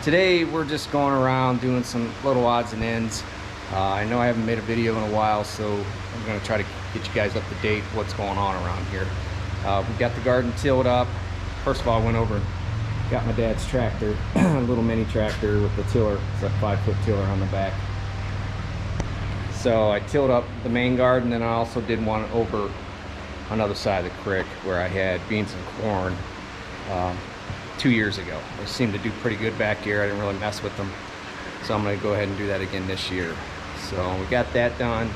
Today we're just going around doing some little odds and ends. I know I haven't made a video in a while, so I'm going to try to get you guys up to date what's going on around here. We got the garden tilled up. First of all, I went over and got my dad's tractor, a little mini tractor with the tiller. It's a 5-foot tiller on the back. So I tilled up the main garden, and I also did one over on the other side of the creek where I had beans and corn 2 years ago. They seemed to do pretty good back here. I didn't really mess with them, so I'm going to go ahead and do that again this year. So we got that done.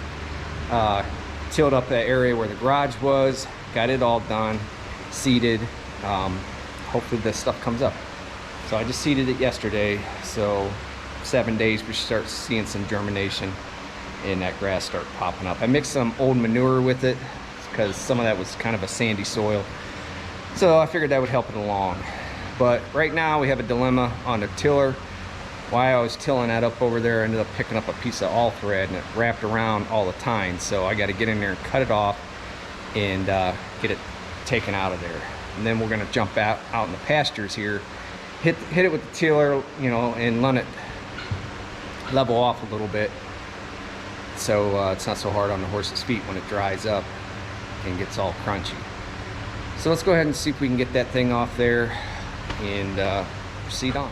Tilled up that area where the garage was, got it all done, seeded. Hopefully this stuff comes up. So I just seeded it yesterday, so 7 days we should start seeing some germination and that grass start popping up. I mixed some old manure with it because some of that was kind of a sandy soil, so I figured that would help it along. But right now we have a dilemma on the tiller. While I was tilling that up over there, I ended up picking up a piece of all thread, and it wrapped around all the tines, so I got to get in there and cut it off and get it taken out of there. And then we're going to jump out in the pastures here, hit it with the tiller, you know, and let it level off a little bit, so it's not so hard on the horse's feet when it dries up and gets all crunchy. So let's go ahead and see if we can get that thing off there and proceed on.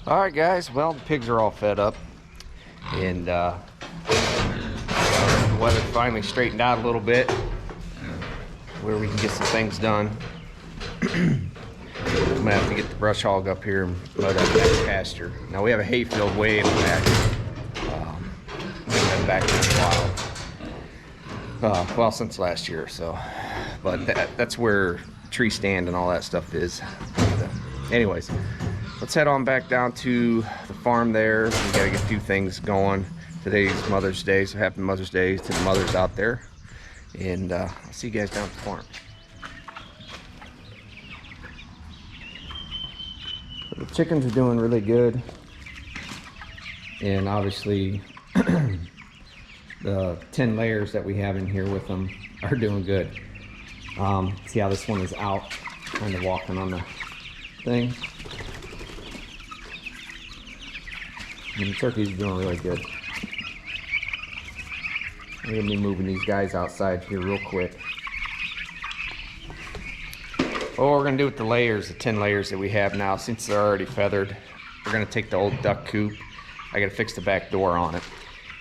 All right, guys. Well, the pigs are all fed up, and the weather finally straightened out a little bit, where we can get some things done. I'm gonna have to get the brush hog up here and mud up that pasture. Now we have a hay field way in the back. We've been back there a while. Well, since last year, so. But that's where tree stand and all that stuff is. Anyways, let's head on back down to the farm there. We gotta get a few things going. Today's Mother's Day, so happy Mother's Day to the mothers out there. And I'll see you guys down at the farm. The chickens are doing really good, and obviously the 10 layers that we have in here with them are doing good. See how this one is out, kind of walking on the thing. And the turkeys are doing really good. I'm gonna be moving these guys outside here real quick. What we're gonna do with the layers, the 10 layers that we have now, since they're already feathered, we're gonna take the old duck coop. I gotta fix the back door on it.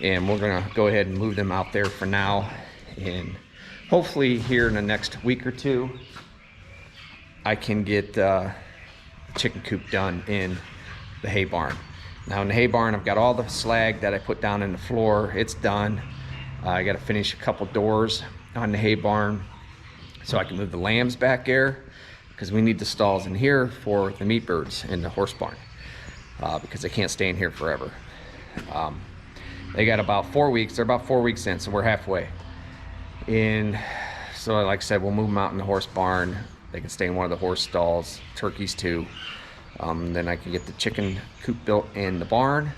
And we're gonna go ahead and move them out there for now. And hopefully here in the next week or two, I can get the chicken coop done in the hay barn. Now in the hay barn, I've got all the slag that I put down in the floor. It's done. I gotta finish a couple doors on the hay barn so I can move the lambs back there, because we need the stalls in here for the meat birds in the horse barn, because they can't stay in here forever. They got about 4 weeks. They're about 4 weeks in, so we're halfway. And so like I said, we'll move them out in the horse barn. They can stay in one of the horse stalls, turkeys too. Then I can get the chicken coop built in the barn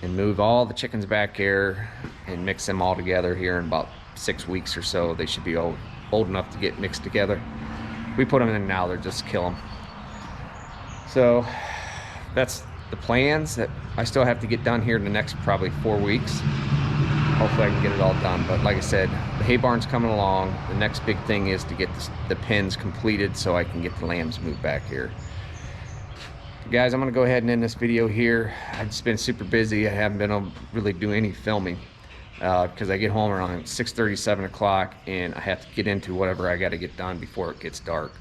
and move all the chickens back here and mix them all together here in about 6 weeks or so. They should be old enough to get mixed together. We put them in now, they're just kill them. So that's the plans that I still have to get done here in the next probably 4 weeks. Hopefully I can get it all done. But like I said, the hay barn's coming along. The next big thing is to get the pens completed so I can get the lambs moved back here. So guys, I'm gonna go ahead and end this video here. I've just been super busy. I haven't been able to really do any filming because I get home around 6:30, 7 o'clock, and I have to get into whatever I got to get done before it gets dark.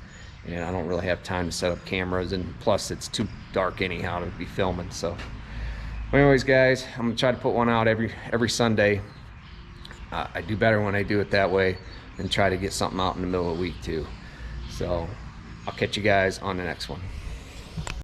And I don't really have time to set up cameras, and plus it's too dark anyhow to be filming. So anyways, guys, I'm gonna try to put one out every Sunday. I do better when I do it that way, and try to get something out in the middle of the week too. So I'll catch you guys on the next one.